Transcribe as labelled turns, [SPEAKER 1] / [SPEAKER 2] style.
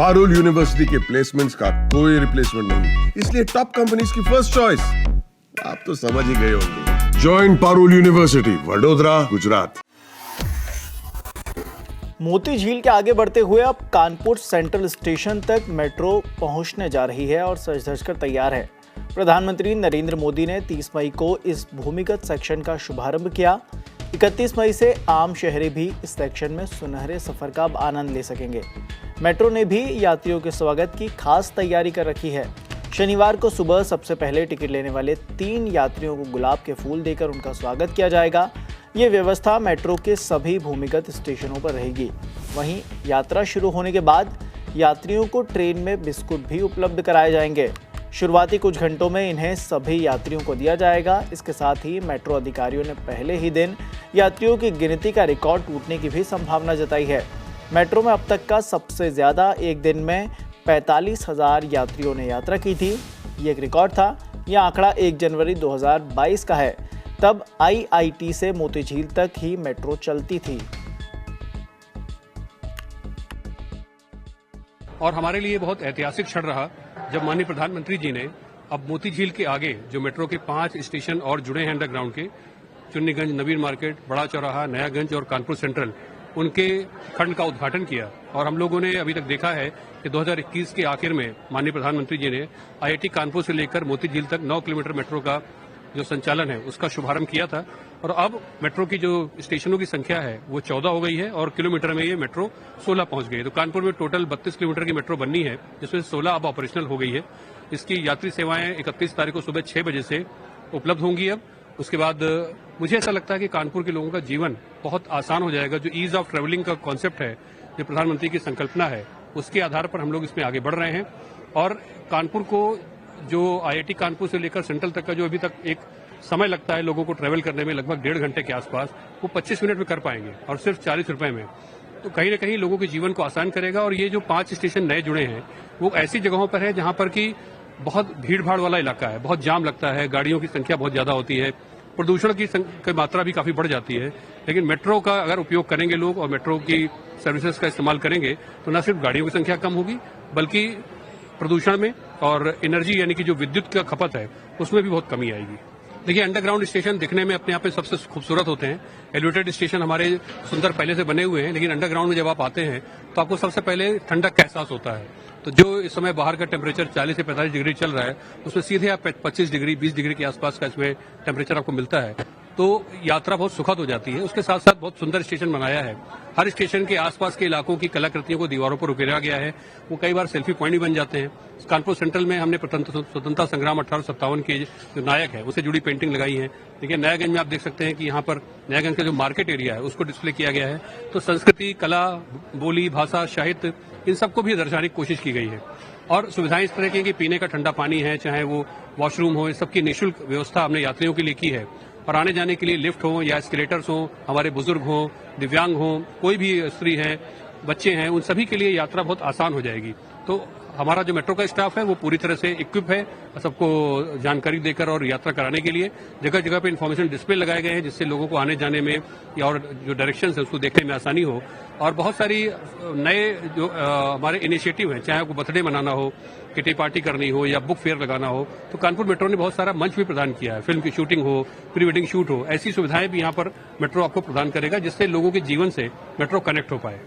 [SPEAKER 1] Parul university के placements का कोई रिप्लेसमेंट नहीं, इसलिए टॉप कंपनीज की फर्स्ट चॉइस। आप तो समझ ही गए होंगे। Join Parul university, Vadodara, Gujarat.
[SPEAKER 2] मोती झील के आगे बढ़ते हुए अब कानपुर सेंट्रल स्टेशन तक मेट्रो पहुंचने जा रही है और सज धज कर तैयार है। प्रधानमंत्री नरेंद्र मोदी ने 30 मई को इस भूमिगत सेक्शन का शुभारंभ किया। 31 मई से आम शहरी भी इस सेक्शन में सुनहरे सफर का आनंद ले सकेंगे। मेट्रो ने भी यात्रियों के स्वागत की खास तैयारी कर रखी है। शनिवार को सुबह सबसे पहले टिकट लेने वाले 3 यात्रियों को गुलाब के फूल देकर उनका स्वागत किया जाएगा। ये व्यवस्था मेट्रो के सभी भूमिगत स्टेशनों पर रहेगी। वहीं यात्रा शुरू होने के बाद यात्रियों को ट्रेन में बिस्कुट भी उपलब्ध कराए जाएंगे। शुरुआती कुछ घंटों में इन्हें सभी यात्रियों को दिया जाएगा। इसके साथ ही मेट्रो अधिकारियों ने पहले ही दिन यात्रियों की गिनती का रिकॉर्ड टूटने की भी संभावना जताई है। मेट्रो में अब तक का सबसे ज्यादा एक दिन में 45,000 यात्रियों ने यात्रा की थी। ये एक रिकॉर्ड था। यह आंकड़ा 1 जनवरी 2022 का है। तब IIT से मोती झील तक ही मेट्रो चलती थी।
[SPEAKER 3] और हमारे लिए बहुत ऐतिहासिक क्षण रहा जब माननीय प्रधानमंत्री जी ने अब मोती झील के आगे जो मेट्रो के 5 स्टेशन और जुड़े हैं अंडरग्राउंड के, चुन्नीगंज, नवीन मार्केट, बड़ा चौराहा, नयागंज और कानपुर सेंट्रल, उनके खंड का उद्घाटन किया। और हम लोगों ने अभी तक देखा है कि 2021 के आखिर में माननीय प्रधानमंत्री जी ने IIT कानपुर से लेकर मोती झील तक 9 किलोमीटर मेट्रो का जो संचालन है उसका शुभारंभ किया था। और अब मेट्रो की जो स्टेशनों की संख्या है वो 14 हो गई है और किलोमीटर में ये मेट्रो 16 पहुंच गई है। तो कानपुर में टोटल 32 किलोमीटर की मेट्रो बननी है, जिसमें 16 अब ऑपरेशनल हो गई है। इसकी यात्री सेवाएं 31 तारीख को सुबह 6 बजे से उपलब्ध होंगी। अब उसके बाद मुझे ऐसा लगता है कि कानपुर के लोगों का जीवन बहुत आसान हो जाएगा। जो ईज ऑफ ट्रेवलिंग का कॉन्सेप्ट है, जो प्रधानमंत्री की संकल्पना है, उसके आधार पर हम लोग इसमें आगे बढ़ रहे हैं। और कानपुर को जो IIT कानपुर से लेकर सेंट्रल तक का जो अभी तक एक समय लगता है लोगों को ट्रेवल करने में, लगभग 1.5 घंटे के आसपास, वो 25 मिनट में कर पाएंगे और सिर्फ 40 रुपए में। तो कहीं न कहीं लोगों के जीवन को आसान करेगा। और ये जो 5 स्टेशन नए जुड़े हैं वो ऐसी जगहों पर है जहां पर कि बहुत भीड़ भाड़ वाला इलाका है, बहुत जाम लगता है, गाड़ियों की संख्या बहुत ज्यादा होती है, प्रदूषण की मात्रा भी काफी बढ़ जाती है। लेकिन मेट्रो का अगर उपयोग करेंगे लोग और मेट्रो की सर्विसेज का इस्तेमाल करेंगे तो न सिर्फ गाड़ियों की संख्या कम होगी बल्कि प्रदूषण में और एनर्जी यानी कि जो विद्युत का खपत है उसमें भी बहुत कमी आएगी। देखिए, अंडरग्राउंड स्टेशन दिखने में अपने आप में सबसे खूबसूरत होते हैं। एलिवेटेड स्टेशन हमारे सुंदर पहले से बने हुए हैं, लेकिन अंडरग्राउंड में जब आप आते हैं तो आपको सबसे पहले ठंडक का एहसास होता है। तो जो इस समय बाहर का टेम्परेचर 40 से 45 डिग्री चल रहा है, उसमें सीधे आप 25 डिग्री 20 डिग्री के आसपास का इसमें टेम्परेचर आपको मिलता है। तो यात्रा बहुत सुखद हो जाती है। उसके साथ साथ बहुत सुंदर स्टेशन बनाया है। हर स्टेशन के आसपास के इलाकों की कलाकृतियों को दीवारों पर उकेरा गया है। वो कई बार सेल्फी पॉइंट भी बन जाते हैं। कानपुर सेंट्रल में हमने स्वतंत्रता संग्राम 1857 के जो नायक है उससे जुड़ी पेंटिंग लगाई है। देखिए, नयागंज में आप देख सकते हैं कि यहाँ पर नयागंज का जो मार्केट एरिया है उसको डिस्प्ले किया गया है। तो संस्कृति, कला, बोली, भाषा, साहित्य, इन सबको भी दर्शाने की कोशिश की गई है। और सुविधाएं इस तरह की कि पीने का ठंडा पानी है, चाहे वो वॉशरूम हो, इस सबकी निःशुल्क व्यवस्था हमने यात्रियों के लिए की है। और आने जाने के लिए लिफ्ट हो या एस्केलेटर्स हो, हमारे बुजुर्ग हो, दिव्यांग हो, कोई भी स्त्री है, बच्चे हैं, उन सभी के लिए यात्रा बहुत आसान हो जाएगी। तो हमारा जो मेट्रो का स्टाफ है वो पूरी तरह से इक्विप है सबको जानकारी देकर और यात्रा कराने के लिए। जगह जगह पे इन्फॉर्मेशन डिस्प्ले लगाए गए हैं जिससे लोगों को आने जाने में या और जो डायरेक्शंस है उसको देखने में आसानी हो। और बहुत सारी नए जो हमारे इनिशिएटिव हैं, चाहे वो बर्थडे मनाना हो, किटी पार्टी करनी हो या बुक फेयर लगाना हो, तो कानपुर मेट्रो ने बहुत सारा मंच भी प्रदान किया है। फिल्म की शूटिंग हो, प्री वेडिंग शूट हो, ऐसी सुविधाएं भी यहाँ पर मेट्रो आपको प्रदान करेगा जिससे लोगों के जीवन से मेट्रो कनेक्ट हो पाए।